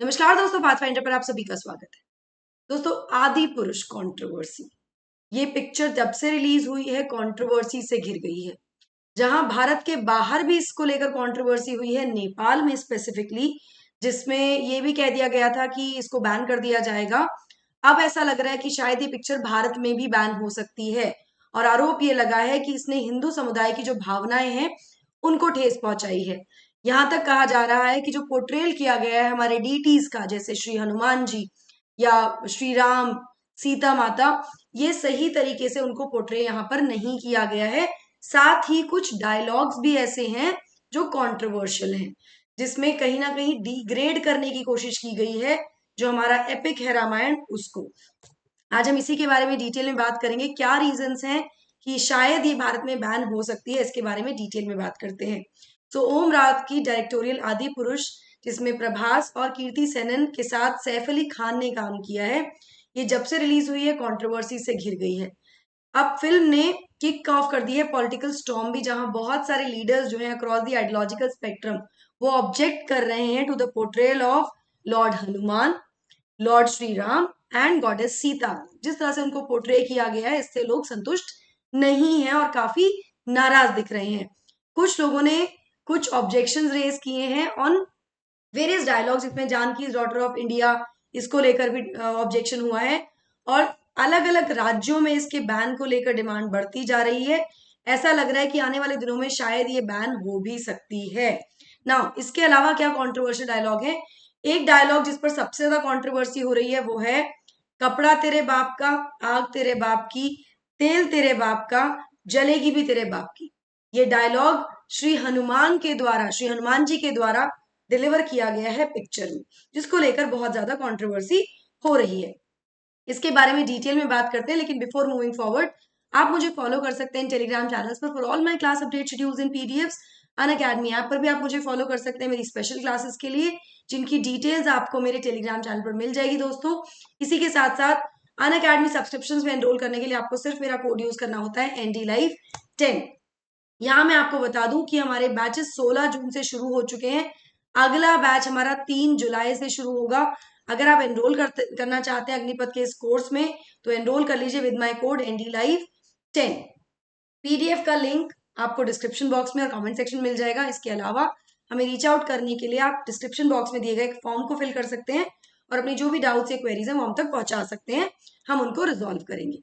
नमस्कार दोस्तों, पाथफाइंडर पर आप सभी का स्वागत है। दोस्तों, आदि पुरुष कंट्रोवर्सी, ये पिक्चर जब से रिलीज हुई है कंट्रोवर्सी से घिर गई है। जहां भारत के बाहर भी इसको लेकर कंट्रोवर्सी हुई है, नेपाल में स्पेसिफिकली, जिसमें ये भी कह दिया गया था कि इसको बैन कर दिया जाएगा। अब ऐसा लग रहा है कि शायद ये पिक्चर भारत में भी बैन हो सकती है और आरोप ये लगा है कि इसने हिंदू समुदाय की जो भावनाएं हैं उनको ठेस पहुंचाई है। यहाँ तक कहा जा रहा है कि जो पोर्ट्रेल किया गया है हमारे डीटीज का, जैसे श्री हनुमान जी या श्री राम, सीता माता, ये सही तरीके से उनको पोर्ट्रे यहाँ पर नहीं किया गया है। साथ ही कुछ डायलॉग्स भी ऐसे हैं जो कंट्रोवर्शियल हैं, जिसमें कहीं ना कहीं डिग्रेड करने की कोशिश की गई है जो हमारा एपिक है रामायण, उसको। आज हम इसी के बारे में डिटेल में बात करेंगे, क्या रीजंस हैं कि शायद ये भारत में बैन हो सकती है, इसके बारे में डिटेल में बात करते हैं। तो ओम रावत की डायरेक्टोरियल आदि पुरुष, जिसमें प्रभास और कीर्ति सेनन के साथ सैफ अली खान ने काम किया है, ये जब से रिलीज हुई है कंट्रोवर्सी से घिर गई है। अब फिल्म ने किक ऑफ कर दी है पॉलिटिकल स्टॉर्म भी, जहां बहुत सारे लीडर्स जो हैं अक्रॉस द आइडियोलॉजिकल स्पेक्ट्रम, वो ऑब्जेक्ट कर रहे हैं to the portrayal of lord Hanuman, lord Shri Ram and goddess Sita. जिस तरह से उनको पोर्ट्रे किया गया है, इससे लोग संतुष्ट नहीं हैं और काफी नाराज दिख रहे हैं। कुछ लोगों ने कुछ ऑब्जेक्शंस रेज किए हैं ऑन वेरियस डायलॉग्स, इसमें जानकी डॉटर ऑफ इंडिया, इसको लेकर भी ऑब्जेक्शन हुआ है और अलग अलग राज्यों में इसके बैन को लेकर डिमांड बढ़ती जा रही है। ऐसा लग रहा है कि आने वाले दिनों में शायद ये बैन हो भी सकती है। नाउ, इसके अलावा क्या कंट्रोवर्शियल डायलॉग है? एक डायलॉग जिस पर सबसे ज्यादा कंट्रोवर्सी हो रही है वो है, कपड़ा तेरे बाप का, आग तेरे बाप की, तेल तेरे बाप का, जलेगी भी तेरे बाप की। ये डायलॉग श्री हनुमान के द्वारा, श्री हनुमान जी के द्वारा डिलीवर किया गया है पिक्चर में, जिसको लेकर बहुत ज्यादा कंट्रोवर्सी हो रही है। इसके बारे में डिटेल में बात करते हैं, लेकिन बिफोर मूविंग फॉरवर्ड, आप मुझे फॉलो कर सकते हैं टेलीग्राम चैनल्स पर for all my class update schedules in PDFs. Unacademy app पर भी आप मुझे फॉलो कर सकते हैं मेरी स्पेशल क्लासेस के लिए, जिनकी डिटेल्स आपको मेरे टेलीग्राम चैनल पर मिल जाएगी दोस्तों। इसी के साथ साथ अनअकैडमी सब्सक्रिप्शन में एनरोल करने के लिए आपको सिर्फ मेरा कोड यूज करना होता है NDLive10। यहाँ मैं आपको बता दूं कि हमारे बैचेस 16 जून से शुरू हो चुके हैं। अगला बैच हमारा 3 जुलाई से शुरू होगा। अगर आप एनरोल करना चाहते हैं अग्निपथ के इस कोर्स में, तो एनरोल कर लीजिए with my code NDLive10। PDF का लिंक आपको डिस्क्रिप्शन बॉक्स में और कमेंट सेक्शन में मिल जाएगा। इसके अलावा हमें रीच आउट करने के लिए आप डिस्क्रिप्शन बॉक्स में दिए गए एक फॉर्म को फिल कर सकते हैं और अपनी जो भी डाउट्स या क्वेरीज हैं वो हम तक पहुंचा सकते हैं, हम उनको रिजॉल्व करेंगे।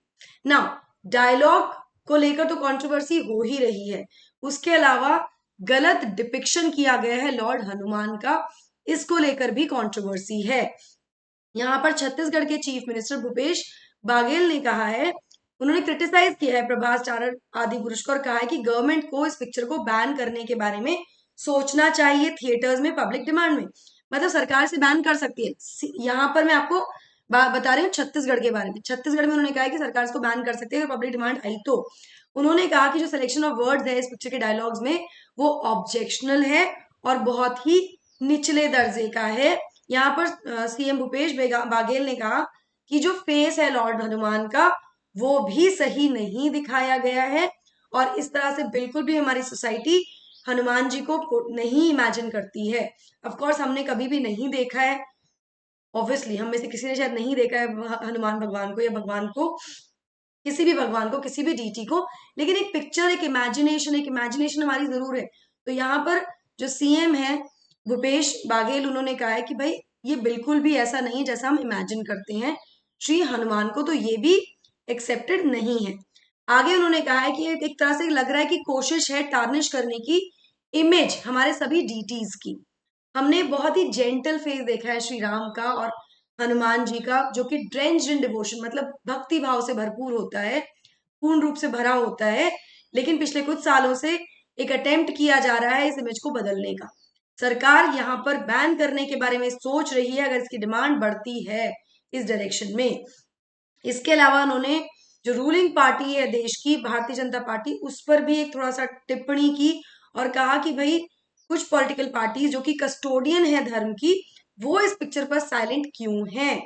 नाउ, डायलॉग को लेकर तो कंट्रोवर्सी हो ही रही है, उसके अलावा गलत डिपिक्शन किया गया है लॉर्ड हनुमान का, इसको लेकर भी कंट्रोवर्सी है। यहाँ पर छत्तीसगढ़ के चीफ मिनिस्टर भूपेश बाघेल ने कहा है, उन्होंने क्रिटिसाइज किया है प्रभास चारण आदि पुरुष को और कहा है कि गवर्नमेंट को इस पिक्चर को बैन करने के बारे में सोचना चाहिए थिएटर्स में पब्लिक डिमांड में। मतलब सरकार से बैन कर सकती है। यहाँ पर मैं आपको बता रही हूँ छत्तीसगढ़ के बारे में। छत्तीसगढ़ में उन्होंने कहा है कि सरकार इसको बैन कर सकती है अगर पब्लिक डिमांड आई तो। उन्होंने कहा कि जो सिलेक्शन ऑफ वर्ड्स है इस पिक्चर के डायलॉग्स में, वो ऑब्जेक्शनल है और बहुत ही निचले दर्जे का है। यहाँ पर सीएम भूपेश बाघेल ने कहा कि जो फेस है लॉर्ड हनुमान का, वो भी सही नहीं दिखाया गया है और इस तरह से बिल्कुल भी हमारी सोसाइटी हनुमान जी को नहीं इमेजिन करती है। ऑफ कोर्स हमने कभी भी नहीं देखा है, ऑब्वियसली हम में से किसी ने शायद नहीं देखा है हनुमान भगवान को या भगवान को, किसी भी भगवान को, किसी भी डीटी को, लेकिन एक पिक्चर, एक इमेजिनेशन हमारी जरूर है। तो यहाँ पर जो सीएम है भूपेश बाघेल, उन्होंने कहा है कि भाई ये बिल्कुल भी ऐसा नहीं जैसा हम इमेजिन करते हैं श्री हनुमान को, तो ये भी एक्सेप्टेड नहीं है। आगे उन्होंने कहा है कि एक तरह से लग रहा है कि कोशिश है टार्निश करने की इमेज हमारे सभी डीटीज की। हमने बहुत ही जेंटल फेस देखा है श्री राम का और हनुमान जी का, जो कि ड्रेंच्ड इन डिवोशन, मतलब भक्ति भाव से भरपूर होता है, पूर्ण रूप से भरा होता है। लेकिन पिछले कुछ सालों से एक अटेम्प्ट किया जा रहा है इस इमेज को बदलने का। सरकार यहाँ पर बैन करने के बारे में सोच रही है अगर इसकी डिमांड बढ़ती है इस डायरेक्शन में। इसके अलावा उन्होंने जो रूलिंग पार्टी है देश की, भारतीय जनता पार्टी, उस पर भी एक थोड़ा सा टिप्पणी की और कहा कि भाई कुछ पॉलिटिकल पार्टी जो कि कस्टोडियन है धर्म की, वो इस पिक्चर पर साइलेंट क्यों हैं।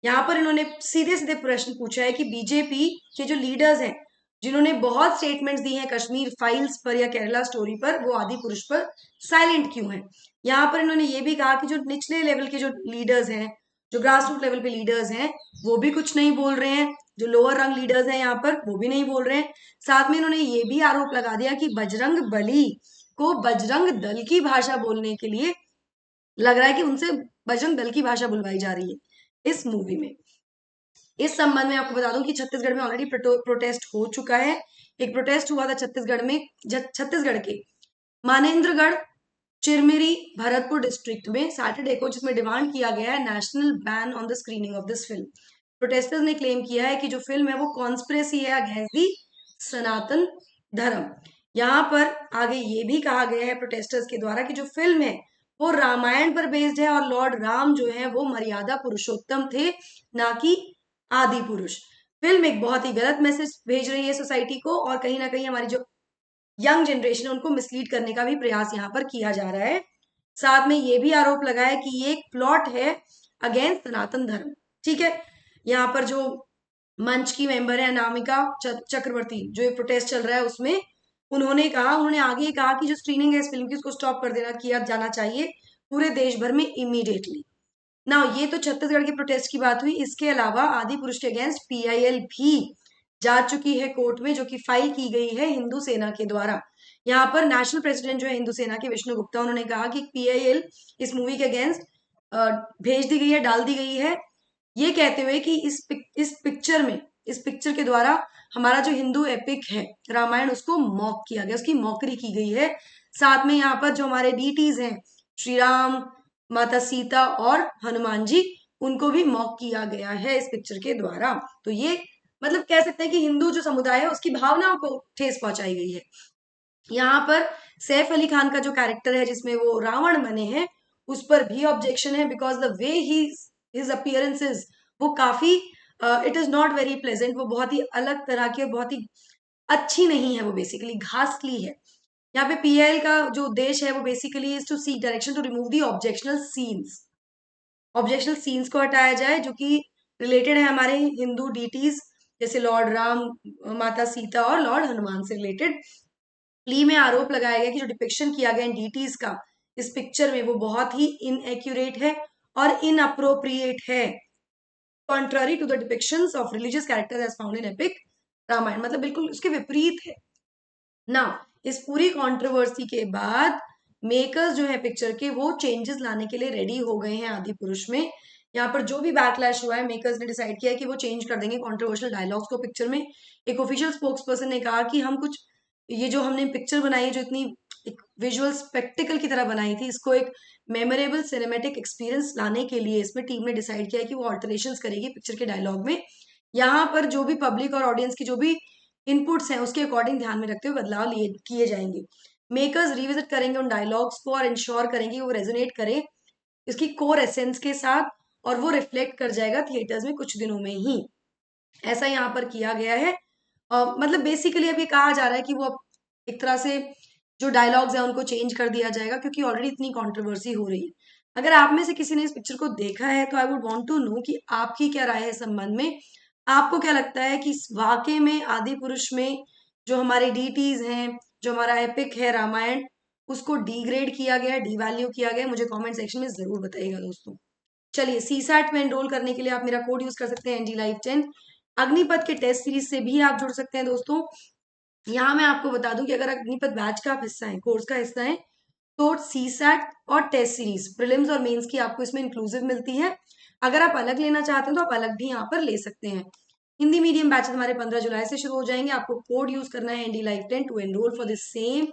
यहाँ पर इन्होंने सीधे सीधे प्रश्न पूछा है कि बीजेपी के जो लीडर्स हैं, जिन्होंने बहुत स्टेटमेंट्स दी हैं कश्मीर फाइल्स पर या केरला स्टोरी पर, वो आदि पुरुष पर साइलेंट क्यों हैं। यहाँ पर इन्होंने ये भी कहा कि जो निचले लेवल के जो लीडर्स हैं, जो ग्रास रूट लेवल पे लीडर्स हैं, वो भी कुछ नहीं बोल रहे हैं, जो लोअर रंग लीडर्स हैं यहाँ पर वो भी नहीं बोल रहे हैं। साथ में इन्होंने ये भी आरोप लगा दिया कि बजरंग बली को बजरंग दल की भाषा बोलने के लिए लग रहा है कि उनसे बजरंग दल की भाषा बुलवाई जा रही है इस मूवी में। इस संबंध में आपको बता दूं कि छत्तीसगढ़ में ऑलरेडी प्रोटेस्ट हो चुका है। एक प्रोटेस्ट हुआ था छत्तीसगढ़ में, छत्तीसगढ़ के मानेंद्रगढ़, चिरमिरी, भरतपुर डिस्ट्रिक्ट में सैटरडे को, जिसमें डिमांड किया गया है national ban on the screening of this film. Protesters ने क्लेम किया है कि जो फिल्म है वो कॉन्स्पिरेसी है अगेंस्ट दी सनातन धर्म। यहाँ पर आगे ये भी कहा गया है प्रोटेस्टर्स के द्वारा कि जो फिल्म है वो रामायण पर बेस्ड है और लॉर्ड राम जो है वो मर्यादा पुरुषोत्तम थे, ना कि आदि पुरुष। फिल्म एक बहुत ही गलत मैसेज भेज रही है सोसाइटी को और कहीं ना कहीं हमारी जो यंग जनरेशन है उनको मिसलीड करने का भी प्रयास यहाँ पर किया जा रहा है। साथ में ये भी आरोप लगा है कि ये एक प्लॉट है अगेंस्ट सनातन धर्म। ठीक है, यहाँ पर जो मंच की मेंबर है अनामिका चक्रवर्ती, जो एक प्रोटेस्ट चल रहा है उसमें उन्होंने आगे कहा कि जो स्क्रीनिंग है इस फिल्म की उसको स्टॉप कर देना किया जाना चाहिए पूरे देश भर में इमीडिएटली। ना ये तो छत्तीसगढ़ के प्रोटेस्ट की बात हुई। इसके अलावा आदि पुरुष के अगेंस्ट पीआईएल भी जा चुकी है कोर्ट में, जो कि फाइल की गई है हिंदू सेना के द्वारा। यहाँ पर नेशनल प्रेसिडेंट जो है हिंदू सेना के विष्णु गुप्ता, उन्होंने कहा कि पीआईएल इस मूवी के अगेंस्ट भेज दी गई है, डाल दी गई है, ये कहते हुए कि इस पिक्चर के द्वारा हमारा जो हिंदू एपिक है रामायण उसको मॉक किया गया, उसकी मॉकरी की गई है। साथ में यहाँ पर जो हमारे डीटीज हैं श्री राम, माता सीता और हनुमान जी, उनको भी मॉक किया गया है इस पिक्चर के द्वारा। तो ये मतलब कह सकते हैं कि हिंदू जो समुदाय है उसकी भावनाओं को ठेस पहुंचाई गई है। यहाँ पर सैफ अली खान का जो कैरेक्टर है जिसमें वो रावण बने हैं उस पर भी ऑब्जेक्शन है, because the way his appearances वो काफी it is not very pleasant, वो बहुत ही अलग तरह की और बहुत ही अच्छी नहीं है, वो बेसिकली घासली है। यहाँ पे पीएल का जो उद्देश्य है वो basically is to seek direction to remove the objectional scenes को हटाया जाए जो कि रिलेटेड है हमारे हिंदू डीटीज जैसे लॉर्ड राम, माता सीता और लॉर्ड हनुमान से रिलेटेड। प्ली में आरोप लगाया गया कि जो डिपिक्शन किया गया डीटीज का इस पिक्चर में वो बहुत ही इनएक्यूरेट है और इनअप्रोप्रिएट है, contrary to the depictions of religious characters as found in epic Ramayana, मतलब बिल्कुल उसके विपरीत है ना। इस पूरी कंट्रोवर्सी के बाद मेकर्स जो है पिक्चर के वो चेंजेस लाने के लिए रेडी हो गए हैं आदि पुरुष में। यहाँ पर जो भी बैकलैश हुआ है मेकर्स ने डिसाइड किया है कि वो चेंज कर देंगे कंट्रोवर्शियल डायलॉग्स को पिक्चर में। एक ऑफिशियल स्पोक्स पर्सन ने कहा कि हम कुछ ये जो हमने पिक्चर बनाई है जो इतनी एक विजुअल स्पेक्टिकल की तरह बनाई थी, इसको एक मेमोरेबल सिनेमेटिक एक्सपीरियंस लाने के लिए इसमें टीम ने डिसाइड किया है कि वो ऑल्टरेशंस करेगी पिक्चर के डायलॉग में। यहाँ पर जो भी पब्लिक और ऑडियंस की जो भी इनपुट्स हैं उसके अकॉर्डिंग ध्यान में रखते हुए बदलाव लिए किए जाएंगे। मेकर्स रिविजिट करेंगे उन डायलॉग्स को और इंश्योर करेंगे वो रेजोनेट करे इसकी कोर एसेंस के साथ और वो रिफ्लेक्ट कर जाएगा थिएटर्स में कुछ दिनों में ही, ऐसा यहाँ पर किया गया है। मतलब बेसिकली अब ये कहा जा रहा है कि वो अब एक तरह से जो डायलॉग्स हैं उनको चेंज कर दिया जाएगा क्योंकि ऑलरेडी इतनी कंट्रोवर्सी हो रही है। अगर आप में से किसी ने इस पिक्चर को देखा है तो I would want to know कि आपकी क्या राय है इस संबंध में। आपको क्या लगता है कि वाकई में आदि पुरुष में जो हमारे डीटीज हैं, जो हमारा एपिक है रामायण, उसको डिग्रेड किया गया, डिवैल्यू किया गया? मुझे कमेंट सेक्शन में जरूर बताइएगा दोस्तों। चलिए, सीसैट में एनरोल करने के लिए आप मेरा कोड यूज कर सकते हैं ND Live 10। अग्निपथ के टेस्ट सीरीज से भी आप जुड़ सकते हैं दोस्तों। यहाँ मैं आपको बता दूं कि अगर अग्निपथ बैच का आप हिस्सा है, कोर्स का हिस्सा है, तो सीसैट और टेस्ट सीरीज प्रीलिम्स और मेंस की आपको इसमें इंक्लूसिव मिलती है। अगर आप अलग लेना चाहते हैं तो आप अलग भी यहाँ पर ले सकते हैं। हिंदी मीडियम बैचेस हमारे 15 जुलाई से शुरू हो जाएंगे। आपको कोड यूज करना है ND Live 10 to enrol for this same.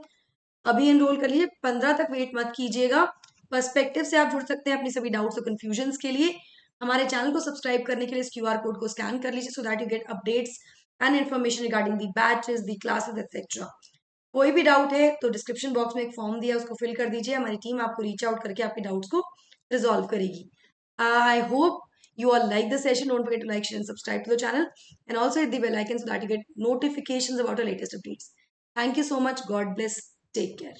अभी एनरोल कर लीजिए, 15 तक वेट मत कीजिएगा। पर्सपेक्टिव से आप जुड़ सकते हैं अपनी सभी डाउट्स और कंफ्यूजन के लिए। हमारे चैनल को सब्सक्राइब करने के लिए इस QR कोड को स्कैन कर लीजिए so that you get updates and information regarding the batches, the classes etcetera. कोई भी डाउट है तो डिस्क्रिप्शन बॉक्स में एक फॉर्म दिया है उसको फिल कर दीजिए, हमारी टीम आपको रीच आउट करके आपके डाउट्स को रिजॉल्व करेगी। I hope you all like the session. Don't forget to like, share and subscribe to the channel and also hit the bell icon so that you get notifications about our latest updates. Thank you so much. God bless. Take care.